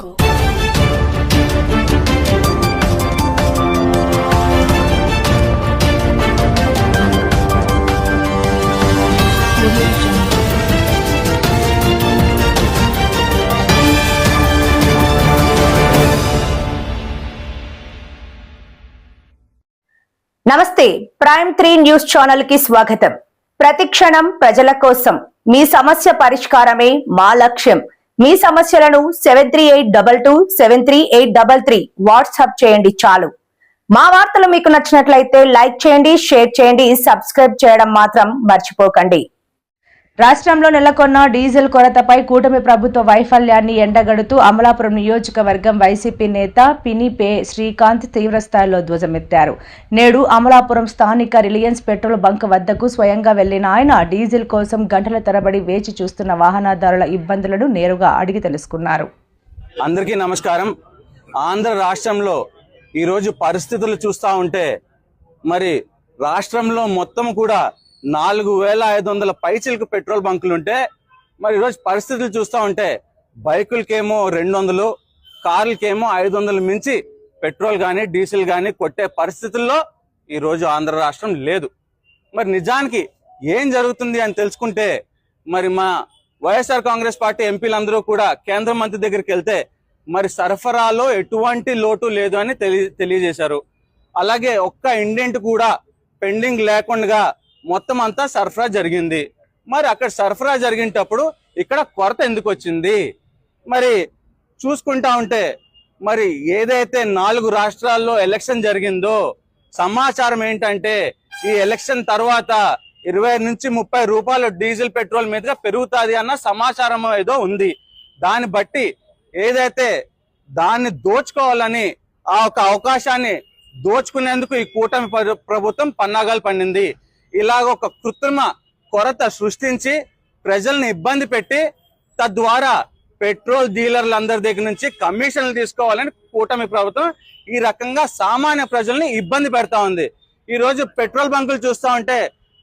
Go. నమస్తే prime 3 news channel కి స్వాగతం. ప్రతిక్షణం ప్రజల కోసం మీ సమస్య పరిష్కారమే మా లక్ష్యం. మీ సమస్యలను 7382273833 వాట్సాప్ చేయండి చాలు. మా వార్తలు మీకు నచ్చినట్లయితే లైక్ చేయండి, షేర్ చేయండి, సబ్స్క్రైబ్ చేయడం మాత్రం మర్చిపోకండి. రాష్ట్రంలో నెలకొన్న డీజిల్ కొరతపై కూటమి ప్రభుత్వ వైఫల్యాన్ని ఎండగడుతూ అమలాపురం నియోజకవర్గం వైసీపీ నేత పినిపే శ్రీకాంత్ తీవ్రస్థాయిలో ధ్వజమెత్తారు. నేడు అమలాపురం స్థానిక రిలయన్స్ పెట్రోల్ బంక్ వద్దకు స్వయంగా వెళ్లిన ఆయన డీజిల్ కోసం గంటల తరబడి వేచి చూస్తున్న వాహనదారుల ఇబ్బందులను నేరుగా అడిగి తెలుసుకున్నారు. అందరికీ నమస్కారం. ఆంధ్ర రాష్ట్రంలో ఈరోజు పరిస్థితులు చూస్తూ ఉంటే మరి రాష్ట్రంలో మొత్తం కూడా 4500 పైచిలకు పెట్రోల్ బంకులు ఉంటే మరి ఈరోజు పరిస్థితులు చూస్తూ ఉంటే బైకులకేమో 200, కార్లకేమో 500 మించి పెట్రోల్ కానీ డీజిల్ కానీ కొట్టే పరిస్థితుల్లో ఈరోజు ఆంధ్ర రాష్ట్రం లేదు. మరి నిజానికి ఏం జరుగుతుంది అని తెలుసుకుంటే మరి మా వైఎస్ఆర్ కాంగ్రెస్ పార్టీ ఎంపీలందరూ కూడా కేంద్ర మంత్రి దగ్గరికి వెళ్తే మరి సరఫరాలో ఎటువంటి లోటు లేదు అని తెలియజేశారు. అలాగే ఒక్క ఇండెంట్ కూడా పెండింగ్ లేకుండా మొత్తం అంతా సరఫరా జరిగింది. మరి అక్కడ సరఫరా జరిగేటప్పుడు ఇక్కడ కొరత ఎందుకు వచ్చింది? మరి చూసుకుంటా ఉంటే మరి ఏదైతే 4 రాష్ట్రాల్లో ఎలక్షన్ జరిగిందో సమాచారం ఏంటంటే ఈ ఎలక్షన్ తర్వాత 20 నుంచి 30 రూపాయలు డీజిల్ పెట్రోల్ మీదుగా పెరుగుతుంది అన్న సమాచారం ఏదో ఉంది. దాన్ని బట్టి ఏదైతే దాన్ని దోచుకోవాలని ఆ ఒక అవకాశాన్ని దోచుకునేందుకు ఈ కూటమి ప్రభుత్వం పన్నాగాలు పండింది. ఇలాగ ఒక కృత్రిమ కొరత సృష్టించి ప్రజల్ని ఇబ్బంది పెట్టి తద్వారా పెట్రోల్ డీలర్లందరి దగ్గర నుంచి కమిషన్లు తీసుకోవాలని కూటమి ప్రభుత్వం ఈ రకంగా సామాన్య ప్రజల్ని ఇబ్బంది పెడతా ఉంది. ఈ రోజు పెట్రోల్ బంకులు చూస్తూ ఉంటే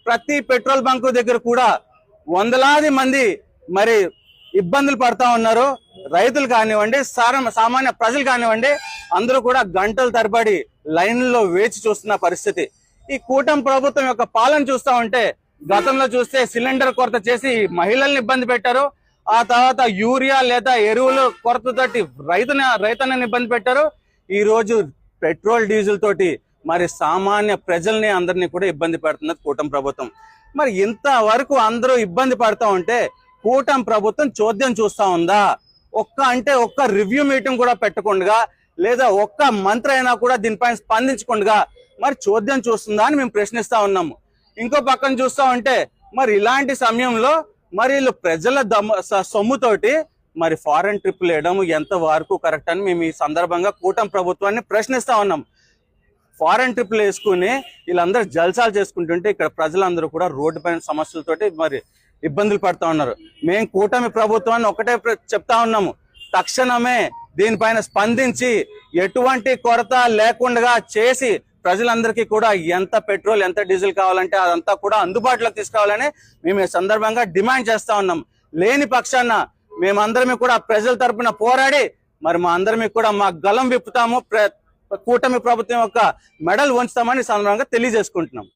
ప్రతి పెట్రోల్ బంకు దగ్గర కూడా వందలాది మంది మరి ఇబ్బందులు పడతా ఉన్నారు. రైతులు కానివ్వండి, సామాన్య ప్రజలు కానివ్వండి, అందరూ కూడా గంటల తరబడి లైన్లో వేచి చూస్తున్న పరిస్థితి. ఈ కూటమి ప్రభుత్వం యొక్క పాలన చూస్తా ఉంటే గతంలో చూస్తే సిలిండర్ కొరత చేసి మహిళల్ని ఇబ్బంది పెట్టారు. ఆ తర్వాత యూరియా లేదా ఎరువులు కొరతతోటి రైతన్నని ఇబ్బంది పెట్టారు. ఈ రోజు పెట్రోల్ డీజిల్ తోటి మరి సామాన్య ప్రజల్ని అందరినీ కూడా ఇబ్బంది పెడుతున్నది కూటమి ప్రభుత్వం. మరి ఇంతవరకు అందరూ ఇబ్బంది పడతా ఉంటే కూటమి ప్రభుత్వం చోద్యం చూస్తా ఉందా? ఒక్క రివ్యూ మీటింగ్ కూడా పెట్టకుండా లేదా ఒక్క మంత్రి అయినా కూడా దీనిపైన స్పందించకుండా మరి చోద్యం చూస్తుందా అని మేము ప్రశ్నిస్తా ఉన్నాము. ఇంకో పక్కన చూస్తా ఉంటే మరి ఇలాంటి సమయంలో మరి వీళ్ళు ప్రజల సొమ్ముతోటి మరి ఫారెన్ ట్రిప్లు వేయడం ఎంత వరకు కరెక్ట్ అని మేము ఈ సందర్భంగా కూటమి ప్రభుత్వాన్ని ప్రశ్నిస్తా ఉన్నాం. ఫారెన్ ట్రిప్లు వేసుకుని వీళ్ళందరూ జల్సాలు చేసుకుంటుంటే ఇక్కడ ప్రజలందరూ కూడా రోడ్డు పైన సమస్యలతోటి మరి ఇబ్బందులు పడుతూ ఉన్నారు. మేము కూటమి ప్రభుత్వాన్ని ఒకటే చెప్తా ఉన్నాము, తక్షణమే దీనిపైన స్పందించి ఎటువంటి కొరత లేకుండా చేసి ప్రజలందరికీ కూడా ఎంత పెట్రోల్ ఎంత డీజిల్ కావాలంటే అదంతా కూడా అందుబాటులోకి తీసుకురావాలని మేము ఈ సందర్భంగా డిమాండ్ చేస్తా ఉన్నాం. లేని పక్షాన మేమందరమీ కూడా ప్రజల తరపున పోరాడి మరి మా అందరమీ కూడా మా గలం విప్పుతాము, కూటమి ప్రభుత్వం యొక్క మెడల్ వంచుతామని సందర్భంగా తెలియజేసుకుంటున్నాం.